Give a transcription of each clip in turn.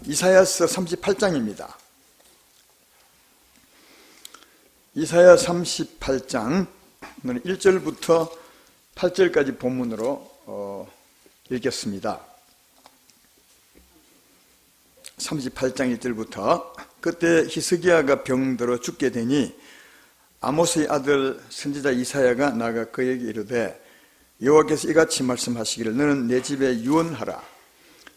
이사야서 38장입니다. 이사야 38장 1절부터 8절까지 본문으로 읽겠습니다. 38장 1절부터 그때 히스기야가 병들어 죽게 되니 아모스의 아들 선지자 이사야가 나가 그에게 이르되 여호와께서 이같이 말씀하시기를 너는 내 집에 유언하라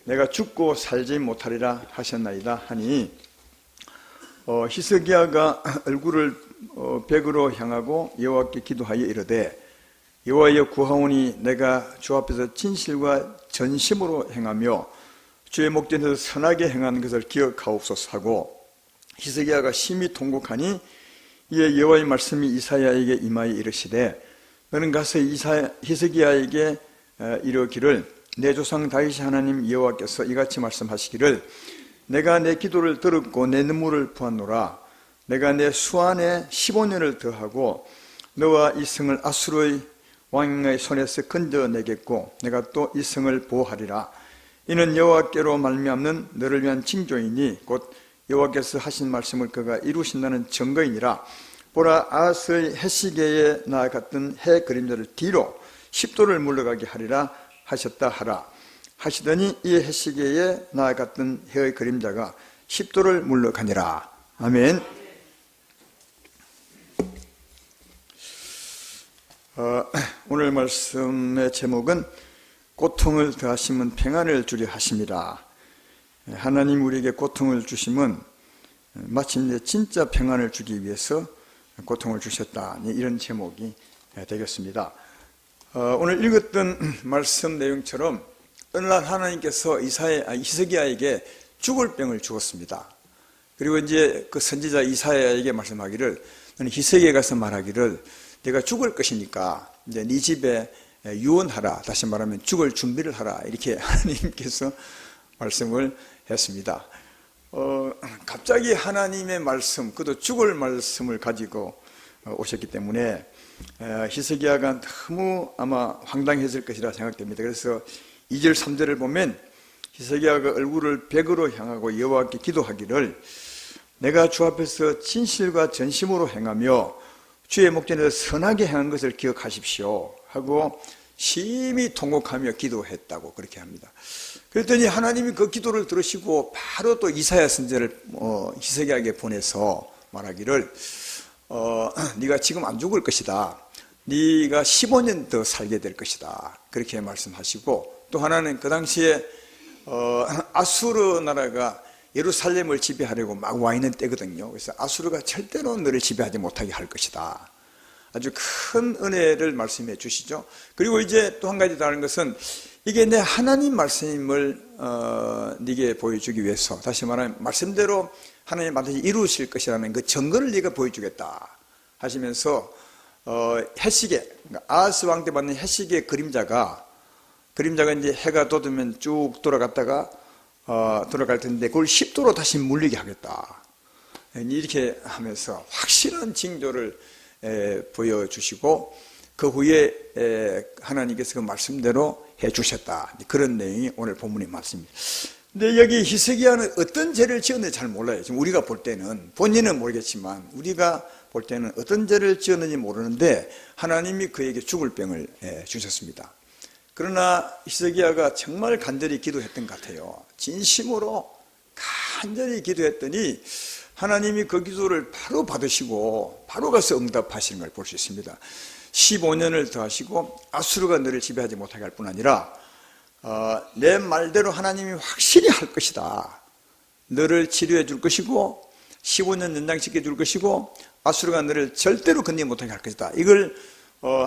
내가 죽고 살지 못하리라 하셨나이다 하니 히스기야가 얼굴을 벽으로 향하고 여호와께 기도하여 이르되 여호와여 구하오니 내가 주 앞에서 진실과 전심으로 행하며 주의 목전에서 선하게 행하는 것을 기억하옵소서 하고 히스기야가 심히 통곡하니 이에 여호와의 말씀이 이사야에게 임하여 이르시되 너는 가서 히스기야에게 이르기를 내 조상 다윗의 하나님 여호와께서 이같이 말씀하시기를 내가 내 기도를 들었고 내 눈물을 보았노라 내가 내 수안에 15년을 더하고 너와 이 성을 아수르의 왕의 손에서 건져내겠고 내가 또 이 성을 보호하리라 이는 여호와께로 말미암는 너를 위한 징조이니 곧 여호와께서 하신 말씀을 그가 이루신다는 증거이니라 보라 아하스의 해시계에 나아갔던 해 그림자를 뒤로 10도를 물러가게 하리라 하셨다 하라 하시더니 이 해시계에 나아갔던 해의 그림자가 10도를 물러가니라. 아멘. 오늘 말씀의 제목은 고통을 더하시면 평안을 주려 하십니다. 하나님 우리에게 고통을 주심은 마침내 진짜 평안을 주기 위해서 고통을 주셨다. 이런 제목이 되겠습니다. 오늘 읽었던 말씀 내용처럼 어느 날 하나님께서 히스기야에게 죽을 병을 주었습니다. 그리고 이제 그 선지자 이사야에게 말씀하기를 너는 히스기야에 가서 말하기를 내가 죽을 것이니까 이제 네 집에 유언하라. 다시 말하면 죽을 준비를 하라. 이렇게 하나님께서 말씀을 했습니다. 갑자기 하나님의 말씀, 그도 죽을 말씀을 가지고 오셨기 때문에 히스기야가 너무 아마 황당했을 것이라 생각됩니다. 그래서 2절 3절을 보면 히스기야가 얼굴을 벽으로 향하고 여호와께 기도하기를 내가 주 앞에서 진실과 전심으로 행하며 주의 목전에서 선하게 행한 것을 기억하십시오 하고 심히 통곡하며 기도했다고 그렇게 합니다. 그랬더니 하나님이 그 기도를 들으시고 바로 또 이사야 선지자를 히스기야에게 보내서 말하기를 네가 지금 안 죽을 것이다. 네가 15년 더 살게 될 것이다. 그렇게 말씀하시고 또 하나는 그 당시에 아수르 나라가 예루살렘을 지배하려고 막 와 있는 때거든요. 그래서 아수르가 절대로 너를 지배하지 못하게 할 것이다. 아주 큰 은혜를 말씀해 주시죠. 그리고 이제 또 한 가지 다른 것은 이게 내 하나님 말씀을 네게 보여주기 위해서 다시 말하면 말씀대로 하나님 반드시 이루실 것이라는 그 증거를 네가 보여주겠다 하시면서 해시계, 그러니까 아하스 왕 때 받는 해시계 그림자가 이제 해가 돋으면 쭉 돌아갔다가 돌아갈 텐데 그걸 10도로 다시 물리게 하겠다. 이렇게 하면서 확실한 징조를 보여주시고 그 후에 하나님께서 그 말씀대로 해주셨다. 그런 내용이 오늘 본문의 말씀입니다. 근데 여기 히스기야는 어떤 죄를 지었는지 잘 몰라요. 지금 우리가 볼 때는 본인은 모르겠지만 우리가 볼 때는 어떤 죄를 지었는지 모르는데 하나님이 그에게 죽을 병을 주셨습니다. 그러나 히스기야가 정말 간절히 기도했던 것 같아요. 진심으로 간절히 기도했더니 하나님이 그 기도를 바로 받으시고 바로 가서 응답하시는 걸 볼 수 있습니다. 15년을 더하시고 아수르가 너를 지배하지 못하게 할 뿐 아니라 내 말대로 하나님이 확실히 할 것이다. 너를 치료해 줄 것이고 15년 연장시켜 줄 것이고 아수르가 너를 절대로 건드리지 못하게 할 것이다. 이걸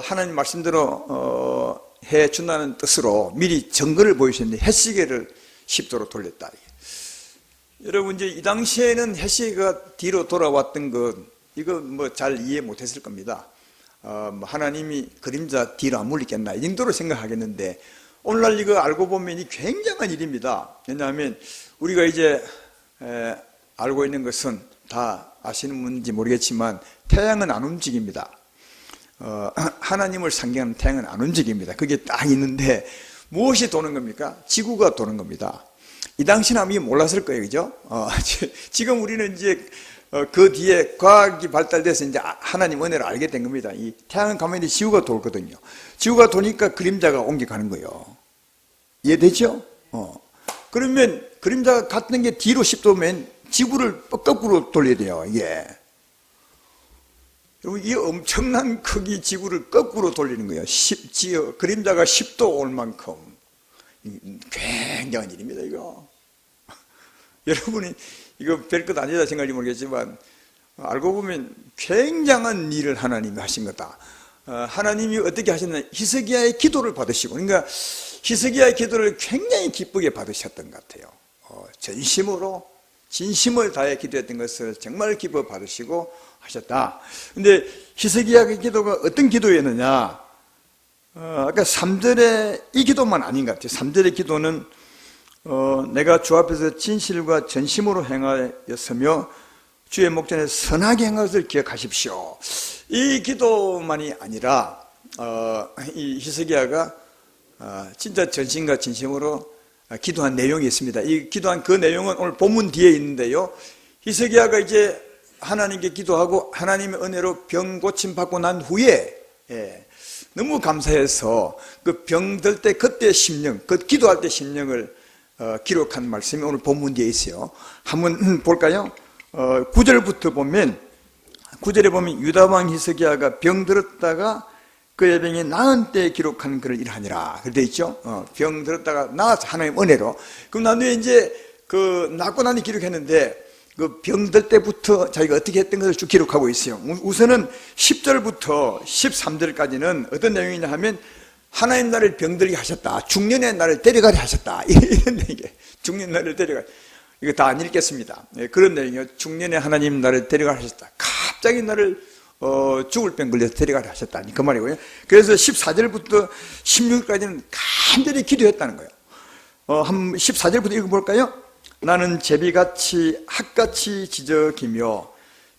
하나님 말씀대로 해준다는 뜻으로 미리 증거를 보이셨는데 해시계를 10도로 돌렸다. 여러분 이제 이 당시에는 해시계가 뒤로 돌아왔던 것 이거 뭐 잘 이해 못했을 겁니다. 하나님이 그림자 뒤로 안 물리겠나 이 정도로 생각하겠는데 오늘날 이거 알고 보면 이 굉장한 일입니다. 왜냐하면 우리가 이제 알고 있는 것은 다 아시는 분인지 모르겠지만 태양은 안 움직입니다. 하나님을 상징하는 태양은 안 움직입니다. 그게 딱 있는데 무엇이 도는 겁니까? 지구가 도는 겁니다. 이 당시는 아마 몰랐을 거예요, 그죠? 지금 우리는 이제 그 뒤에 과학이 발달돼서 이제 하나님 은혜를 알게 된 겁니다. 이 태양은 가만히 지구가 돌거든요. 지구가 도니까 그림자가 옮겨가는 거예요. 이해되죠? 그러면 그림자가 같은 게 뒤로 10도면 지구를 거꾸로 돌려야 돼요, 이게. 이 엄청난 크기 지구를 거꾸로 돌리는 거예요. 그림자가 10도 올 만큼. 굉장한 일입니다, 이거. 여러분이 이거 별것 아니다 생각할지 모르겠지만, 알고 보면 굉장한 일을 하나님이 하신 거다. 하나님이 어떻게 하셨나, 히스기야의 기도를 받으시고, 그러니까 히스기야의 기도를 굉장히 기쁘게 받으셨던 것 같아요. 전심으로, 진심을 다해 기도했던 것을 정말 기뻐 받으시고 하셨다. 근데 히스기야의 기도가 어떤 기도였느냐? 아까 3절의 이 기도만 아닌 것 같아요. 3절의 기도는 내가 주 앞에서 진실과 전심으로 행하였으며 주의 목전에 선하게 행한 것을 기억하십시오. 이 기도만이 아니라 이 히스기야가 진짜 전심과 진심으로 기도한 내용이 있습니다. 이 기도한 그 내용은 오늘 본문 뒤에 있는데요. 히스기야가 이제 하나님께 기도하고 하나님의 은혜로 병 고침 받고 난 후에 너무 감사해서 그 병들 때 그때 심령, 그 기도할 때 심령을 기록한 말씀이 오늘 본문 뒤에 있어요. 한번 볼까요? 9절부터 보면, 9절에 보면 유다왕 히스기야가 병들었다가 그의 병이 나은 때에 기록한 글을 이러하니라. 그렇게 있죠? 병 들었다가 나아서 하나님 은혜로. 그럼 나중에 이제 그 낫고 나니 기록했는데 그 병들 때부터 자기가 어떻게 했던 것을 쭉 기록하고 있어요. 우선은 10절부터 13절까지는 어떤 내용이냐 하면 하나님 나를 병들게 하셨다. 중년에 나를 데려가게 하셨다. 이런 얘기. 중년 나를 데려가. 이거 다 안 읽겠습니다. 그런 내용이요. 중년에 하나님 나를 데려가게 하셨다. 갑자기 나를 죽을 병 걸려서 데려가게 하셨다니 그 말이고요. 그래서 14절부터 16절까지는 간절히 기도했다는 거예요. 한 14절부터 읽어볼까요? 나는 제비같이 학같이 지저귀며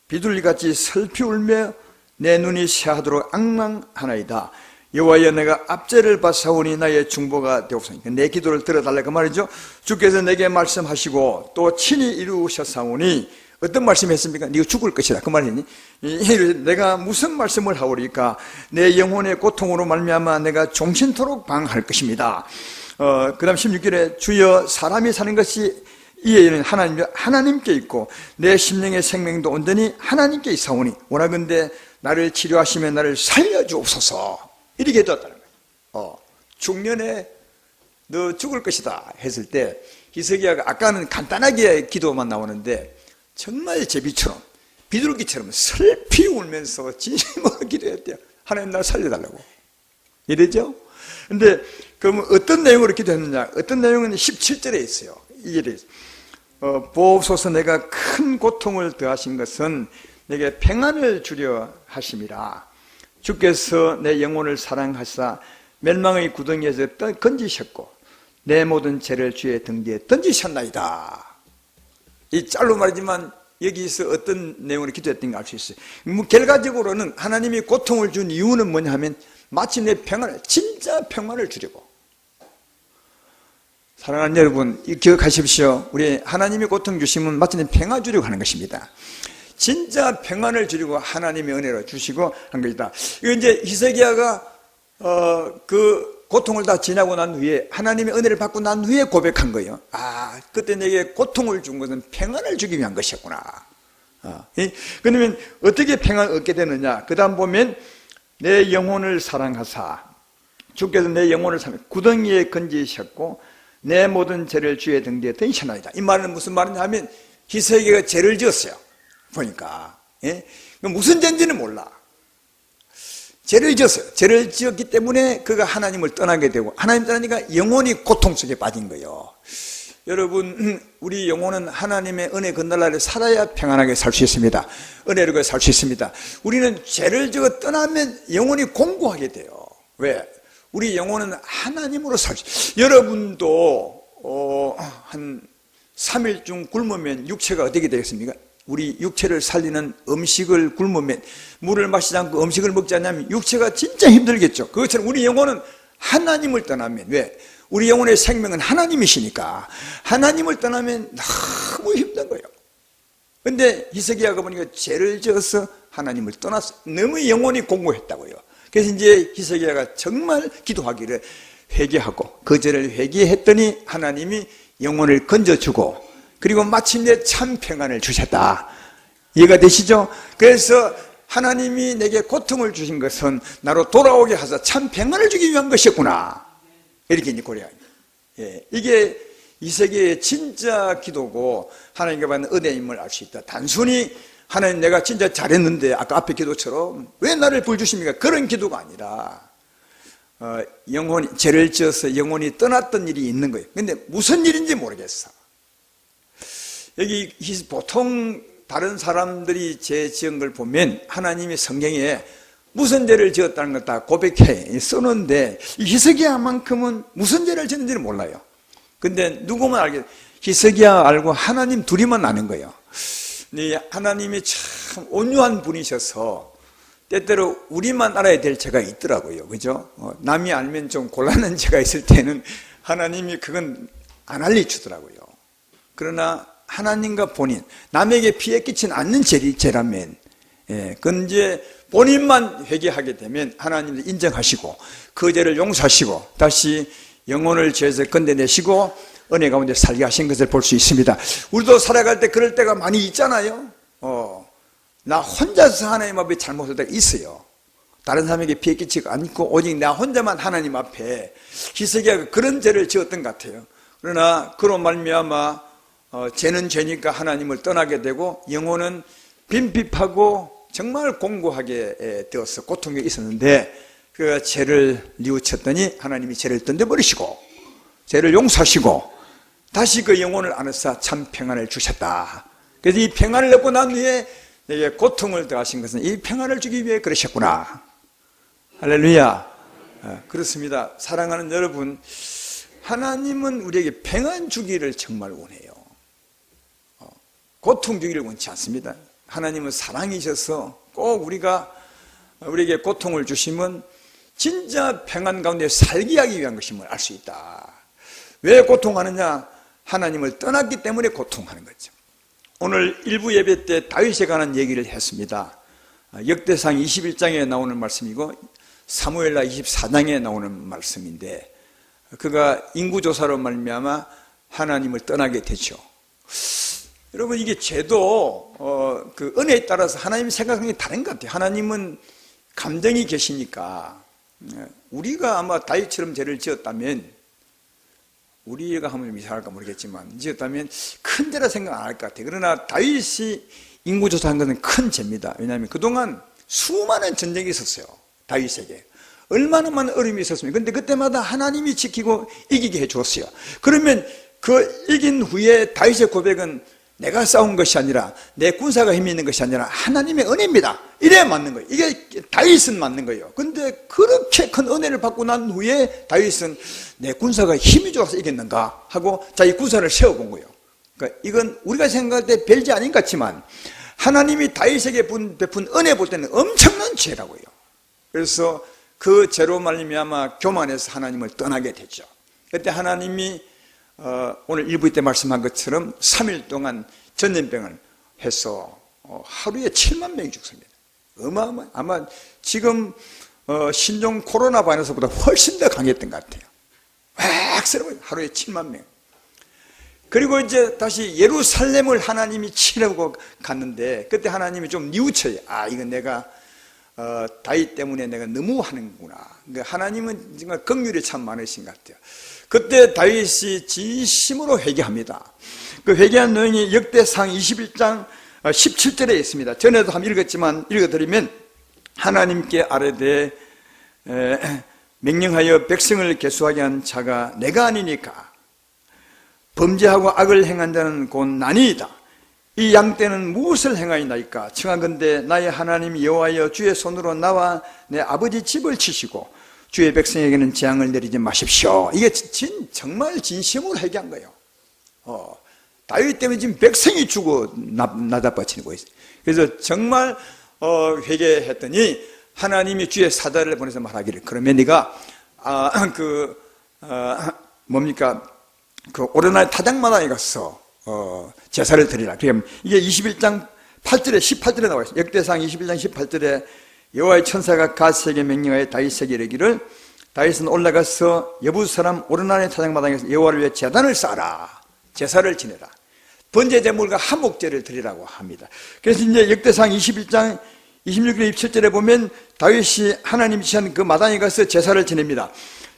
비둘기같이 슬피 울며 내 눈이 새하도록 앙망하나이다. 여호와여 내가 압제를 받사오니 나의 중보가 되옵소서. 내 기도를 들어달라 그 말이죠. 주께서 내게 말씀하시고 또 친히 이루셨사오니 어떤 말씀했습니까? 네가 죽을 것이다 그 말이니. 내가 무슨 말씀을 하오리까? 내 영혼의 고통으로 말미암아 내가 종신토록 방할 것입니다. 그 다음 16절에 주여 사람이 사는 것이 이에는 하나님께 있고 내 심령의 생명도 온전히 하나님께 있사오니 원하건대 나를 치료하시며 나를 살려주옵소서. 이렇게 해줬다는 거예요. 중년에 너 죽을 것이다 했을 때 히스기야가 아까는 간단하게 기도만 나오는데 정말 제비처럼 비둘기처럼 슬피 울면서 진심으로 기도했대요. 하나님 나를 살려달라고. 이래죠? 근데 그러면 어떤 내용으로 기도했느냐? 어떤 내용은 17절에 있어요. 이게 보옵소서 내가 큰 고통을 더하신 것은 내게 평안을 주려 하심이라. 주께서 내 영혼을 사랑하사 멸망의 구덩이에서 건지셨고 내 모든 죄를 주의 등 뒤에 던지셨나이다. 이 짤로 말이지만 여기서 어떤 내용으로 기도했던 걸 알 수 있어요. 결과적으로는 하나님이 고통을 준 이유는 뭐냐 하면 마침내 평안을, 진짜 평안을 주려고. 사랑하는 여러분, 기억하십시오. 우리 하나님이 고통 주시면 마침내 평안 주려고 하는 것입니다. 진짜 평안을 주려고 하나님의 은혜로 주시고 한 것이다. 이거 이제 히스기야가 그 고통을 다 지나고 난 후에 하나님의 은혜를 받고 난 후에 고백한 거예요. 그때 내게 고통을 준 것은 평안을 주기 위한 것이었구나. 그러면 어떻게 평안을 얻게 되느냐? 그 다음 보면 내 영혼을 사랑하사 주께서 내 영혼을 사랑하사 구덩이에 건지셨고 내 모든 죄를 주의 등 뒤에 던지셨나이다. 이 말은 무슨 말이냐 하면 히스기야가 죄를 지었어요. 보니까 무슨 죄인지는 몰라. 죄를 지었어요. 죄를 지었기 때문에 그가 하나님을 떠나게 되고 하나님 떠나니까 영혼이 고통 속에 빠진 거예요. 여러분, 우리 영혼은 하나님의 은혜 건널 아래 살아야 평안하게 살 수 있습니다. 은혜롭게 살 수 있습니다. 우리는 죄를 지어 떠나면 영혼이 공고하게 돼요. 왜? 우리 영혼은 하나님으로 살 수 있어요. 여러분도 한 3일 중 굶으면 육체가 어떻게 되겠습니까? 우리 육체를 살리는 음식을 굶으면 물을 마시지 않고 음식을 먹지 않으면 육체가 진짜 힘들겠죠. 그것처럼 우리 영혼은 하나님을 떠나면 왜? 우리 영혼의 생명은 하나님이시니까 하나님을 떠나면 너무 힘든 거예요. 근데 히스기야가 보니까 죄를 지어서 하나님을 떠났어. 너무 영혼이 공고했다고요. 그래서 이제 히스기야가 정말 기도하기를 회개하고 그 죄를 회개했더니 하나님이 영혼을 건져주고 그리고 마침내 참 평안을 주셨다. 이해가 되시죠? 그래서 하나님이 내게 고통을 주신 것은 나로 돌아오게 하사 참 평안을 주기 위한 것이었구나. 이렇게 이제 고려해요. 예, 이게 이 세계의 진짜 기도고 하나님께 받는 은혜임을 알 수 있다. 단순히 하나님 내가 진짜 잘했는데 아까 앞에 기도처럼 왜 나를 벌 주십니까? 그런 기도가 아니라 영혼이 죄를 지어서 영혼이 떠났던 일이 있는 거예요. 근데 무슨 일인지 모르겠어. 여기 보통 다른 사람들이 죄 지은 걸 보면 하나님이 성경에 무슨 죄를 지었다는 걸 다 고백해 쓰는데 히스기야만큼은 무슨 죄를 지었는지는 몰라요. 근데 누구만 알겠어요. 히스기야 알고 하나님 둘이만 아는 거예요. 근데 하나님이 참 온유한 분이셔서 때때로 우리만 알아야 될 죄가 있더라고요. 그죠? 남이 알면 좀 곤란한 죄가 있을 때는 하나님이 그건 안 알려주더라고요. 그러나 하나님과 본인, 남에게 피해 끼치지 않는 죄라면, 그건 이제 본인만 회개하게 되면 하나님도 인정하시고 그 죄를 용서하시고 다시 영혼을 죄에서 건져내시고 은혜 가운데 살게 하신 것을 볼 수 있습니다. 우리도 살아갈 때 그럴 때가 많이 있잖아요. 나 혼자서 하나님 앞에 잘못할 때가 있어요. 다른 사람에게 피해 끼치지 않고 오직 나 혼자만 하나님 앞에 히스기야가 그런 죄를 지었던 것 같아요. 그러나 그로 말미암아 죄는 죄니까 하나님을 떠나게 되고 영혼은 빈핍하고 정말 공고하게 되어서 고통이 있었는데 그 죄를 뉘우쳤더니 하나님이 죄를 던져버리시고 죄를 용서하시고 다시 그 영혼을 안으사 참 평안을 주셨다. 그래서 이 평안을 얻고 난 후에 내게 고통을 더하신 것은 이 평안을 주기 위해 그러셨구나. 할렐루야. 그렇습니다. 사랑하는 여러분, 하나님은 우리에게 평안 주기를 정말 원해요. 고통 주기를 원치 않습니다. 하나님은 사랑이셔서 꼭 우리에게 고통을 주시면 진짜 평안 가운데 살게 하기 위한 것임을 알 수 있다. 왜 고통하느냐? 하나님을 떠났기 때문에 고통하는 거죠. 오늘 일부 예배 때 다윗에 관한 얘기를 했습니다. 역대상 21장에 나오는 말씀이고 사무엘라 24장에 나오는 말씀인데 그가 인구조사로 말미암아 하나님을 떠나게 되죠. 여러분 이게 죄도 그 은혜에 따라서 하나님 생각하는 게 다른 것 같아요. 하나님은 감정이 계시니까 우리가 아마 다윗처럼 죄를 지었다면 우리가 하면 좀 이상할까 모르겠지만 지었다면 큰 죄라 생각 안 할 것 같아요. 그러나 다윗이 인구조사한 것은 큰 죄입니다. 왜냐하면 그동안 수많은 전쟁이 있었어요. 다윗에게 얼마나 많은 어려움이 있었습니까? 그런데 그때마다 하나님이 지키고 이기게 해주었어요. 그러면 그 이긴 후에 다윗의 고백은 내가 싸운 것이 아니라 내 군사가 힘이 있는 것이 아니라 하나님의 은혜입니다. 이래야 맞는 거예요. 이게 다윗은 맞는 거예요. 그런데 그렇게 큰 은혜를 받고 난 후에 다윗은 내 군사가 힘이 좋아서 이겼는가 하고 자기 군사를 세워본 거예요. 그러니까 이건 우리가 생각할 때 별죄 아닌 것 같지만 하나님이 다윗에게 베푼 은혜 볼 때는 엄청난 죄라고요. 그래서 그 죄로 말미암아 교만해서 하나님을 떠나게 됐죠. 그때 하나님이 오늘 일부 때 말씀한 것처럼 3일 동안 전염병을 해서 하루에 7만 명이 죽습니다. 어마어마. 아마 지금 신종 코로나 바이러스보다 훨씬 더 강했던 것 같아요. 막 쓰러져요. 하루에 7만 명. 그리고 이제 다시 예루살렘을 하나님이 치려고 갔는데 그때 하나님이 좀 뉘우쳐요. 이건 내가 다윗 때문에 내가 너무 하는구나. 그러니까 하나님은 정말 긍휼이 참 많으신 것 같아요. 그때 다윗이 진심으로 회개합니다. 그 회개한 내용이 역대상 21장 17절에 있습니다. 전에도 한번 읽었지만 읽어드리면 하나님께 아뢰되 명령하여 백성을 계수하게 한 자가 내가 아니니까 범죄하고 악을 행한 자는 곧 나니이다. 이 양떼는 무엇을 행하이나이까? 청하건대 나의 하나님 여호와여 주의 손으로 나와 내 아버지 집을 치시고 주의 백성에게는 재앙을 내리지 마십시오. 이게 정말 진심으로 회개한 거예요. 다윗 때문에 지금 백성이 죽어 나다빠치고 있어요. 그래서 정말 회개했더니 하나님이 주의 사자를 보내서 말하기를 그러면 네가 뭡니까? 그 오르날 타작마당에 가서 제사를 드리라. 그럼 이게 21장 8절에 18절에 나와 있어요. 역대상 21장 18절에 여호와의 천사가 갓에게 명령하여 다윗에게 이르기를 다윗은 올라가서 여부 사람 오르날의 타작마당에서 여호와를 위해 제단을 쌓아라. 제사를 지내라. 번제제물과 화목제를 드리라고 합니다. 그래서 이제 역대상 21장 26절 27절에 보면 다윗이 하나님이 지시한 그 마당에 가서 제사를 지냅니다.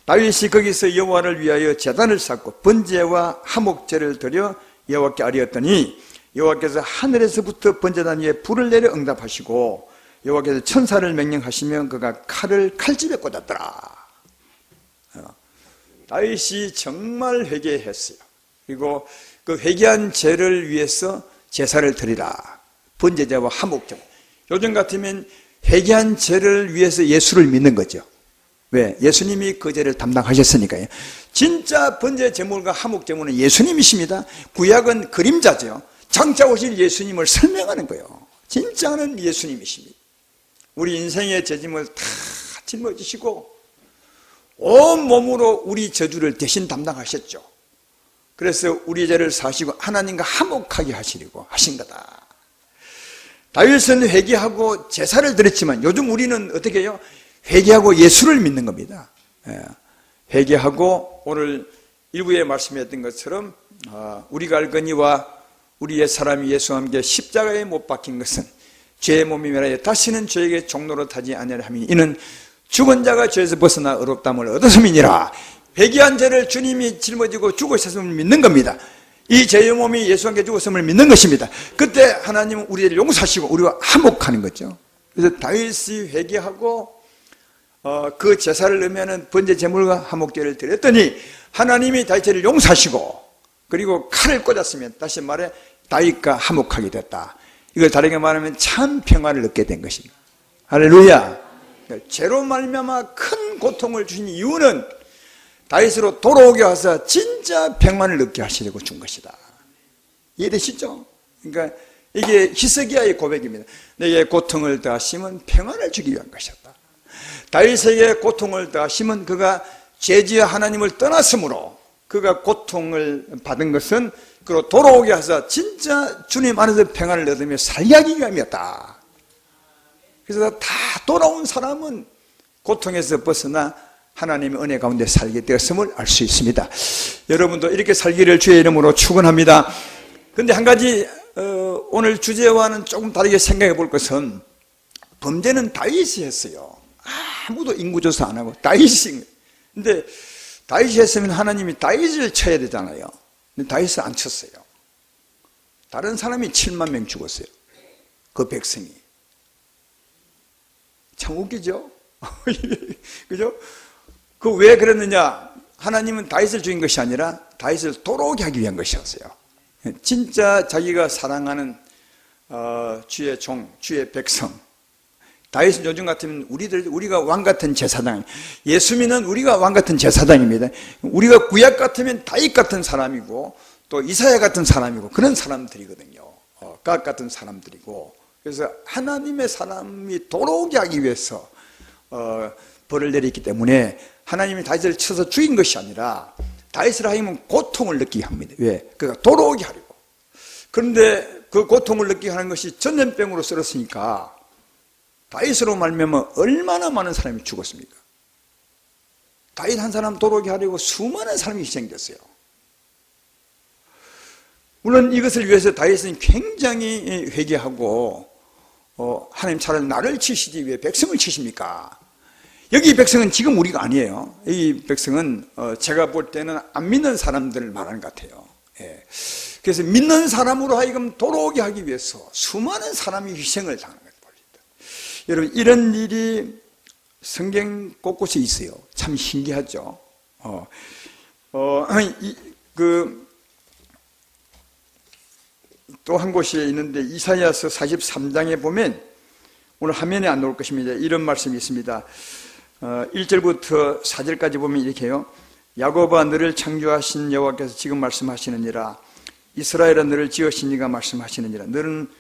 다윗이 거기서 여호와를 위하여 제단을 쌓고 번제와 화목제를 드려 여호와께 아뢰었더니 여호와께서 하늘에서부터 번제단 위에 불을 내려 응답하시고 여호와께서 천사를 명령하시면 그가 칼을 칼집에 꽂았더라. 다윗이 정말 회개했어요. 그리고 그 회개한 죄를 위해서 제사를 드리라. 번제제와 화목제. 요즘 같으면 회개한 죄를 위해서 예수를 믿는 거죠. 왜? 예수님이 그 죄를 담당하셨으니까요. 진짜 번제제물과 화목제물은 예수님이십니다. 구약은 그림자죠. 장차 오실 예수님을 설명하는 거예요. 진짜는 예수님이십니다. 우리 인생의 죄짐을 다 짊어지시고 온 몸으로 우리 저주를 대신 담당하셨죠. 그래서 우리 죄를 사시고 하나님과 화목하게 하시려고 하신 거다. 다윗은 회개하고 제사를 드렸지만 요즘 우리는 어떻게 해요? 회개하고 예수를 믿는 겁니다. 회개하고 오늘 일부에 말씀했던 것처럼 우리가 알거니와 우리 옛사람이 예수와 함께 십자가에 못 박힌 것은 죄의 몸이라 다시는 죄에게 종로로 타지 아니하려 함이니 이는 죽은 자가 죄에서 벗어나 의롭다함을 얻었음이니라. 회개한 죄를 주님이 짊어지고 죽으셨음을 믿는 겁니다. 이 죄의 몸이 예수와 함께 죽었음을 믿는 것입니다. 그때 하나님은 우리를 용서하시고 우리와 화목하는 거죠. 그래서 다윗이 회개하고 그 제사를 넣으면 번제 제물과 화목제를 드렸더니 하나님이 다윗을 용서하시고 그리고 칼을 꽂았으면 다시 말해 다윗과 화목하게 됐다. 이걸 다르게 말하면 참 평화를 얻게 된 것입니다. 할렐루야. 죄로 말미암아 큰 고통을 주신 이유는 다윗으로 돌아오게 하사 진짜 평안을 얻게 하시려고 준 것이다. 이해되시죠? 그러니까 이게 히스기야의 고백입니다. 내게 고통을 더하시면 평안을 주기 위한 것이었다. 다윗에게 고통을 더하시면 그가 죄지어 하나님을 떠났으므로 그가 고통을 받은 것은 그로 돌아오게 하사 진짜 주님 안에서 평안을 얻으며 살게 하기 위함이었다. 그래서 다 돌아온 사람은 고통에서 벗어나 하나님의 은혜 가운데 살게 되었음을 알 수 있습니다. 여러분도 이렇게 살기를 주의 이름으로 축원합니다. 그런데 한 가지 오늘 주제와는 조금 다르게 생각해 볼 것은 범죄는 다윗이 했어요. 아무도 인구조사 안 하고 다윗이. 근데 다윗이 했으면 하나님이 다윗을 쳐야 되잖아요. 근데 다윗을 안 쳤어요. 다른 사람이 7만 명 죽었어요. 그 백성이. 참 웃기죠? 그죠? 그 왜 그랬느냐? 하나님은 다윗을 죽인 것이 아니라 다윗을 돌아오게 하기 위한 것이었어요. 진짜 자기가 사랑하는 주의 종, 주의 백성. 다윗은 요즘 같으면 우리가 왕 같은 제사장, 예수 믿는 우리가 왕 같은 제사장입니다. 우리가 구약 같으면 다윗 같은 사람이고 또 이사야 같은 사람이고 그런 사람들이거든요. 각 같은 사람들이고. 그래서 하나님의 사람이 돌아오게 하기 위해서 벌을 내렸기 때문에 하나님이 다윗을 쳐서 죽인 것이 아니라 다윗을 하면 고통을 느끼게 합니다. 왜? 그가 돌아오게 하려고. 그런데 그 고통을 느끼게 하는 것이 전염병으로 썰었으니까 다윗으로 말미암아 얼마나 많은 사람이 죽었습니까? 다윗 한 사람 돌아오게 하려고 수많은 사람이 희생됐어요. 물론 이것을 위해서 다윗은 굉장히 회개하고 하나님 차라리 나를 치시지 왜 백성을 치십니까? 여기 백성은 지금 우리가 아니에요. 이 백성은 제가 볼 때는 안 믿는 사람들을 말하는 것 같아요. 예. 그래서 믿는 사람으로 하여금 돌아오게 하기 위해서 수많은 사람이 희생을 당하는 것을 봅니다. 여러분 이런 일이 성경 곳곳에 있어요. 참 신기하죠. 또 한 곳이 있는데 이사야서 43장에 보면 오늘 화면에 안 나올 것입니다. 이런 말씀이 있습니다. 1절부터 4절까지 보면 이렇게 해요. 야곱아 너를 창조하신 여호와께서 지금 말씀하시느니라. 이스라엘아 너를 지으신 이가 말씀하시느니라. 너는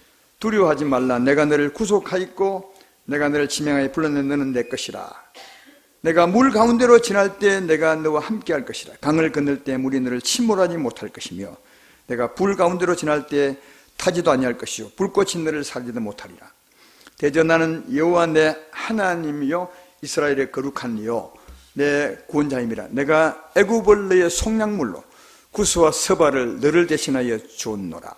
두려워하지 말라. 내가 너를 구속하였고 내가 너를 지명하여 불렀는 너는 내 것이라. 내가 물 가운데로 지날 때 내가 너와 함께 할 것이라. 강을 건널 때 물이 너를 침몰하지 못할 것이며 내가 불 가운데로 지날 때 타지도 아니할 것이요 불꽃이 너를 살리도 못하리라. 대저 나는 여호와 내 하나님이요 이스라엘의 거룩한 이요 내 구원자임이라. 내가 애굽을 너의 속량물로 구스와 서발을 너를 대신하여 주었노라.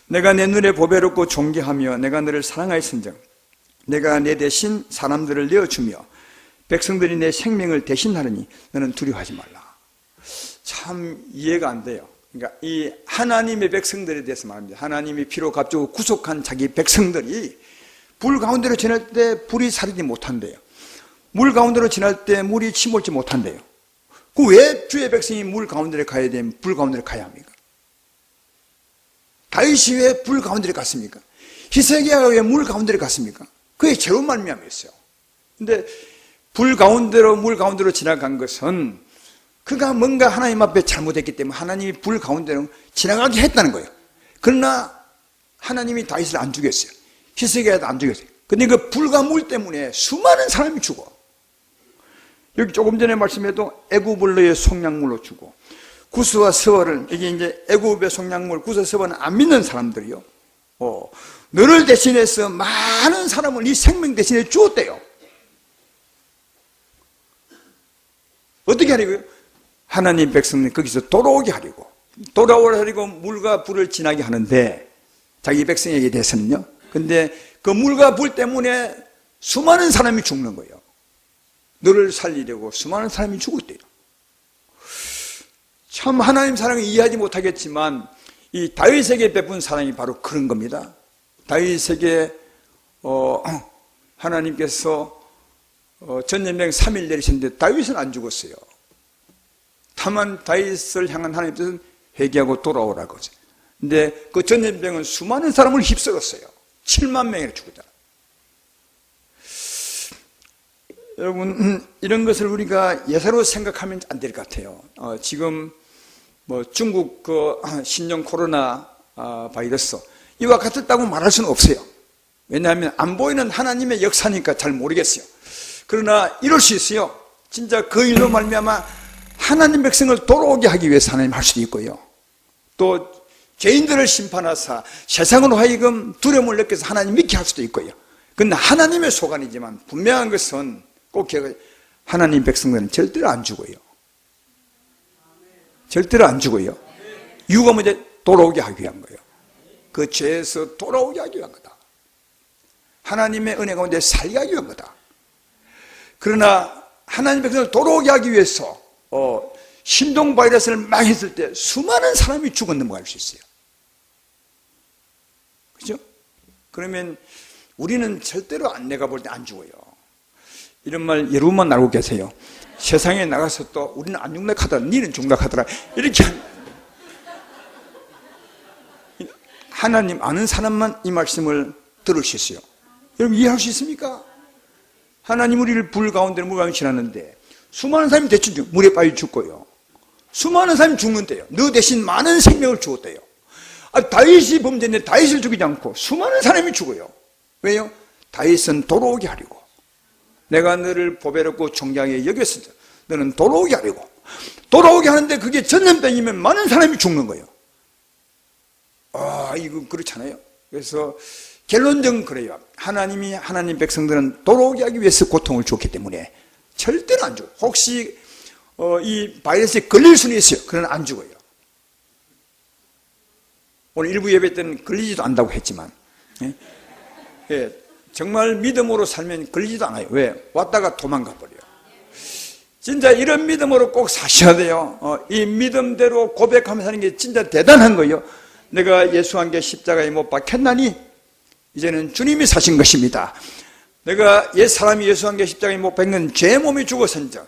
내가 내 눈에 보배롭고 존귀하며 내가 너를 사랑하였은즉 내가 내 대신 사람들을 내어주며 백성들이 내 생명을 대신하느니 너는 두려워하지 말라. 참 이해가 안 돼요. 그러니까 이 하나님의 백성들에 대해서 말합니다. 하나님이 피로 값주고 구속한 자기 백성들이 불 가운데로 지날 때 불이 사리지 못한대요. 물 가운데로 지날 때 물이 침몰지 못한대요. 그 왜 주의 백성이 물 가운데로 가야 되면 불 가운데로 가야 합니까? 다윗이 왜 불 가운데로 갔습니까? 히스기야가 왜 물 가운데로 갔습니까? 그게 죄로 말미암았어요. 근데 불 가운데로 물 가운데로 지나간 것은 그가 뭔가 하나님 앞에 잘못했기 때문에 하나님이 불 가운데로 지나가게 했다는 거예요. 그러나 하나님이 다윗을 안 죽였어요. 히스기야도 안 죽였어요. 근데 그 불과 물 때문에 수많은 사람이 죽어. 여기 조금 전에 말씀해도 애굽을 너의 속량물로 주고 구스와 서월을, 이게 이제 애굽의 속량물 구스와 서월은 안 믿는 사람들이요. 너를 대신해서 많은 사람을 네 생명 대신해 주었대요. 어떻게 하려고요? 하나님 백성은 거기서 돌아오게 하려고. 돌아오게 하려고 물과 불을 지나게 하는데 자기 백성에게 대해서는요. 근데 그 물과 불 때문에 수많은 사람이 죽는 거예요. 너를 살리려고 수많은 사람이 죽었대요. 참 하나님 사랑을 이해하지 못하겠지만 이 다윗에게 베푼 사랑이 바로 그런 겁니다. 다윗에게 하나님께서 전염병 3일 내리셨는데 다윗은 안 죽었어요. 다만 다윗을 향한 하나님 뜻은 회개하고 돌아오라고 하죠. 근데 그 전염병은 수많은 사람을 휩쓸었어요. 7만 명이 죽었다. 여러분, 이런 것을 우리가 예사로 생각하면 안 될 것 같아요. 지금 중국 그 신종 코로나 바이러스 이와 같았다고 말할 수는 없어요. 왜냐하면 안 보이는 하나님의 역사니까 잘 모르겠어요. 그러나 이럴 수 있어요. 진짜 그 일로 말미암아 하나님 백성을 돌아오게 하기 위해서 하나님 할 수도 있고요. 또 죄인들을 심판하사 세상으로 하여금 두려움을 느껴서 하나님 믿게 할 수도 있고요. 그건 하나님의 소관이지만 분명한 것은 꼭 기억해, 하나님 백성들은 절대로 안 죽어요. 절대로 안 죽어요. 이유가 뭐냐? 돌아오게 하기 위한 거예요. 그 죄에서 돌아오게 하기 위한 거다. 하나님의 은혜 가운데 살게 하기 위한 거다. 그러나 하나님 백성을 돌아오게 하기 위해서 신종 바이러스를 막 했을 때 수많은 사람이 죽어 넘어갈 수 있어요. 그죠? 그러면 우리는 절대로 내가 볼 때 안 죽어요. 이런 말 여러분만 알고 계세요. 세상에 나가서 또 우리는 안 죽나 하더라, 니는 죽나 하더라, 이렇게 하나님 아는 사람만 이 말씀을 들을 수 있어요. 여러분 이해할 수 있습니까? 하나님 우리를 불 가운데 물 가운데 지났는데 수많은 사람이 대충 물에 빠져 죽고요. 수많은 사람이 죽는데요. 너 대신 많은 생명을 주었대요. 다윗이 범죄인데 다윗을 죽이지 않고 수많은 사람이 죽어요. 왜요? 다윗은 돌아오게 하려고. 내가 너를 보배롭고 존귀하게 여겼으니 너는 돌아오게 하려고. 돌아오게 하는데 그게 전염병이면 많은 사람이 죽는 거예요. 이거 그렇잖아요. 그래서 결론적으로 그래요. 하나님이 하나님 백성들은 돌아오게 하기 위해서 고통을 줬기 때문에 절대로 안 죽어요. 혹시 이 바이러스에 걸릴 수는 있어요. 그러나 안 죽어요. 오늘 일부 예배 때는 걸리지도 않는다고 했지만 정말 믿음으로 살면 걸리지도 않아요. 왜? 왔다가 도망가 버려요. 진짜 이런 믿음으로 꼭 사셔야 돼요. 이 믿음대로 고백하면서 사는 게 진짜 대단한 거예요. 내가 예수 한 개 십자가에 못 박혔나니 이제는 주님이 사신 것입니다. 내가 옛 사람이 예수 한 개 십자가에 못 박는 죄 몸이 죽었은즉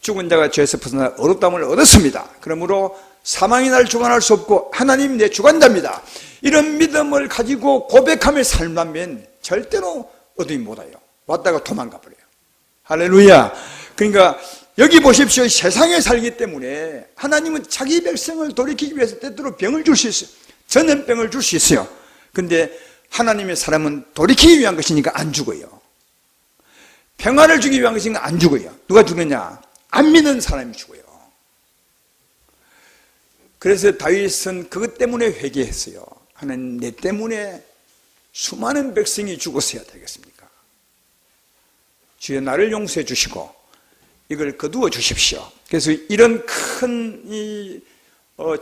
죽은 자가 죄에서 벗어나 어렵다함을 얻었습니다. 그러므로 사망이 날 주관할 수 없고 하나님 내 주관자입니다. 이런 믿음을 가지고 고백하며 살면 절대로 어둠이 못 와요. 왔다가 도망가 버려요. 할렐루야. 그러니까 여기 보십시오. 세상에 살기 때문에 하나님은 자기 백성을 돌이키기 위해서 때때로 병을 줄 수 있어요. 전염병을 줄 수 있어요. 근데 하나님의 사람은 돌이키기 위한 것이니까 안 죽어요. 평안을 주기 위한 것인가? 안 죽어요. 누가 죽느냐? 안 믿는 사람이 죽어요. 그래서 다윗은 그것 때문에 회개했어요. 하나님, 내 때문에 수많은 백성이 죽었어야 되겠습니까? 주여, 나를 용서해 주시고 이걸 거두어 주십시오. 그래서 이런 큰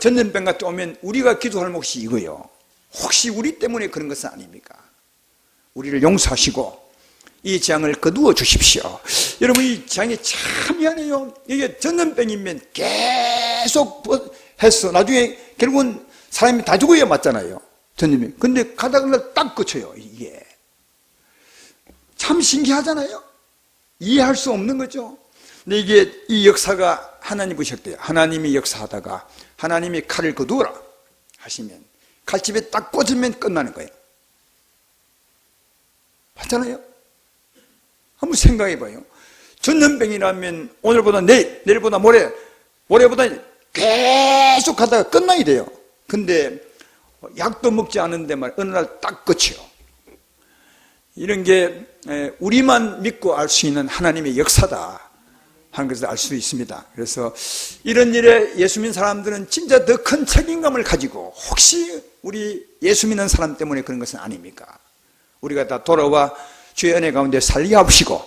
전염병 같은 오면 우리가 기도할 몫이 이거예요. 혹시 우리 때문에 그런 것은 아닙니까? 우리를 용서하시고 이 재앙을 거두어 주십시오. 여러분, 이 재앙이 참 미안해요. 이게 전염병이면 계속 했어. 나중에 결국은 사람이 다 죽어야 맞잖아요. 전염병. 근데 가다가 딱 그쳐요. 이게 참 신기하잖아요. 이해할 수 없는 거죠. 근데 이게 이 역사가 하나님 보셨대요. 하나님이 역사하다가 하나님이 칼을 거두어라 하시면 칼집에 딱 꽂으면 끝나는 거예요. 맞잖아요. 한번 생각해 봐요. 전염병이라면 오늘보다 내일, 내일보다 모레, 모레보다 계속 가다가 끝나야 돼요. 근데 약도 먹지 않은데 말 어느 날 딱 끝이요. 이런 게 우리만 믿고 알 수 있는 하나님의 역사다 하는 것을 알 수 있습니다. 그래서 이런 일에 예수 믿는 사람들은 진짜 더 큰 책임감을 가지고, 혹시 우리 예수 믿는 사람 때문에 그런 것은 아닙니까? 우리가 다 돌아와 주의 은혜 가운데 살게 하시고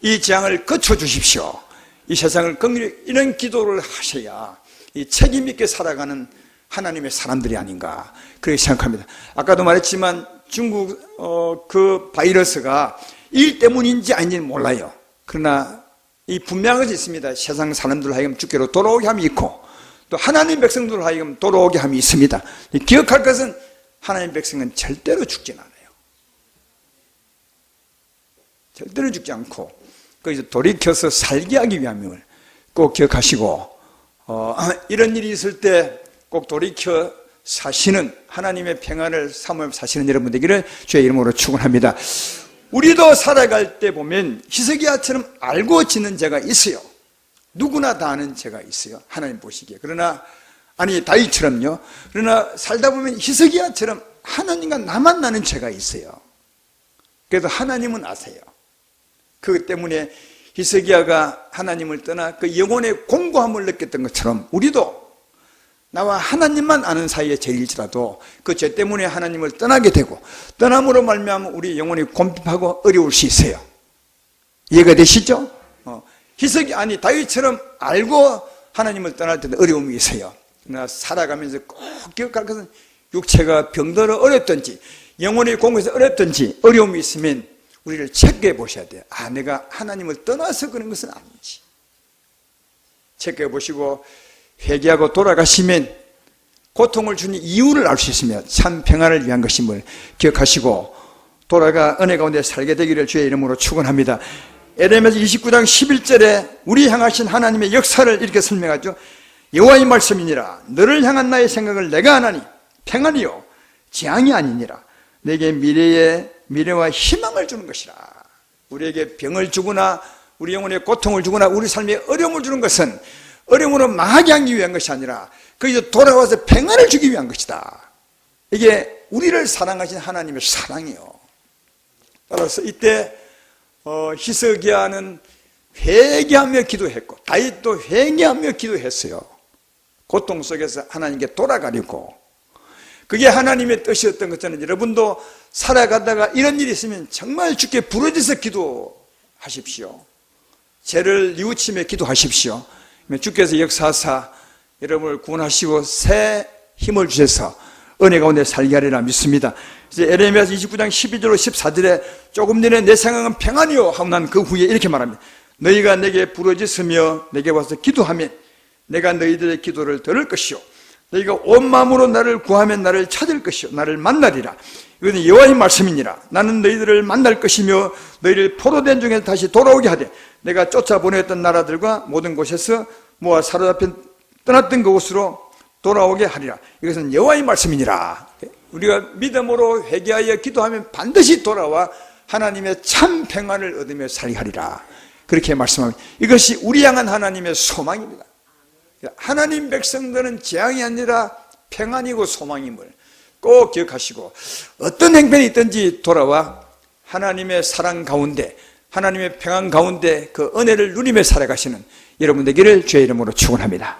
이 재앙을 거쳐 주십시오. 이 세상을 긍휼히, 이런 기도를 하셔야 이 책임 있게 살아가는 하나님의 사람들이 아닌가 그렇게 생각합니다. 아까도 말했지만 중국 그 바이러스가 일 때문인지 아닌지는 몰라요. 그러나 이 분명한 것이 있습니다. 세상 사람들 하여금 주께로 돌아오게 함이 있고 또 하나님 백성들 하여금 돌아오게 함이 있습니다. 기억할 것은 하나님 백성은 절대로 죽진 않아요. 절대로 죽지 않고 거기서 돌이켜서 살게 하기 위함을 꼭 기억하시고, 이런 일이 있을 때 꼭 돌이켜 사시는 하나님의 평안을 사모하며 사시는 여러분 되기를 주의 이름으로 축원합니다. 우리도 살아갈 때 보면 히스기야처럼 알고 짓는 죄가 있어요. 누구나 다 아는 죄가 있어요. 하나님 보시기에. 그러나 아니 다윗처럼요. 그러나 살다 보면 히스기야처럼 하나님과 나만 나는 죄가 있어요. 그래도 하나님은 아세요. 그것 때문에 히스기야가 하나님을 떠나 그 영혼의 공고함을 느꼈던 것처럼 우리도 나와 하나님만 아는 사이의 죄일지라도 그 죄 때문에 하나님을 떠나게 되고 떠남으로 말미암아 우리 영혼이 곰핍하고 어려울 수 있어요. 이해가 되시죠? 아니 다윗처럼 알고 하나님을 떠날 때도 어려움이 있어요. 그러나 살아가면서 꼭 기억할 것은 육체가 병들어 어렵든지 영혼이 공고해서 어렵든지 어려움이 있으면 우리를 체크해 보셔야 돼요. 아, 내가 하나님을 떠나서 그런 것은 아닌지 체크해 보시고 회개하고 돌아가시면 고통을 주는 이유를 알 수 있으며 참 평안을 위한 것임을 기억하시고 돌아가 은혜 가운데 살게 되기를 주의 이름으로 축원합니다. 에레미야 29장 11절에 우리 향하신 하나님의 역사를 이렇게 설명하죠. 여호와의 말씀이니라. 너를 향한 나의 생각을 내가 아나니 평안이요 재앙이 아니니라. 내게 미래와 희망을 주는 것이라. 우리에게 병을 주거나 우리 영혼에 고통을 주거나 우리 삶에 어려움을 주는 것은 어려움으로 망하게 하기 위한 것이 아니라 거기서 돌아와서 평안을 주기 위한 것이다. 이게 우리를 사랑하신 하나님의 사랑이에요. 따라서 이때 히스기야는 회개하며 기도했고 다윗도 회개하며 기도했어요. 고통 속에서 하나님께 돌아가려고. 그게 하나님의 뜻이었던 것처럼 여러분도 살아가다가 이런 일이 있으면 정말 주께 부르짖어 기도하십시오. 죄를 뉘우치며 기도하십시오. 주께서 역사하사 여러분을 구원하시고 새 힘을 주셔서 은혜 가운데 살게 하리라 믿습니다. 이제 에레미야 29장 12절로 14절에 조금 전에 내 생각은 평안이요 하고 난 그 후에 이렇게 말합니다. 너희가 내게 부르짖으며 내게 와서 기도하면 내가 너희들의 기도를 들을 것이요 너희가 온 마음으로 나를 구하면 나를 찾을 것이요 나를 만나리라. 이것은 여호와의 말씀이니라. 나는 너희들을 만날 것이며 너희를 포로된 중에서 다시 돌아오게 하되 내가 쫓아보냈던 나라들과 모든 곳에서 모아 사로잡혀 떠났던 그곳으로 돌아오게 하리라. 이것은 여호와의 말씀이니라. 우리가 믿음으로 회개하여 기도하면 반드시 돌아와 하나님의 참 평안을 얻으며 살게 하리라. 그렇게 말씀합니다. 이것이 우리 향한 하나님의 소망입니다. 하나님 백성들은 재앙이 아니라 평안이고 소망임을 꼭 기억하시고 어떤 행편이 있든지 돌아와 하나님의 사랑 가운데 하나님의 평안 가운데 그 은혜를 누리며 살아가시는 여러분 되기를 주의 이름으로 축원합니다.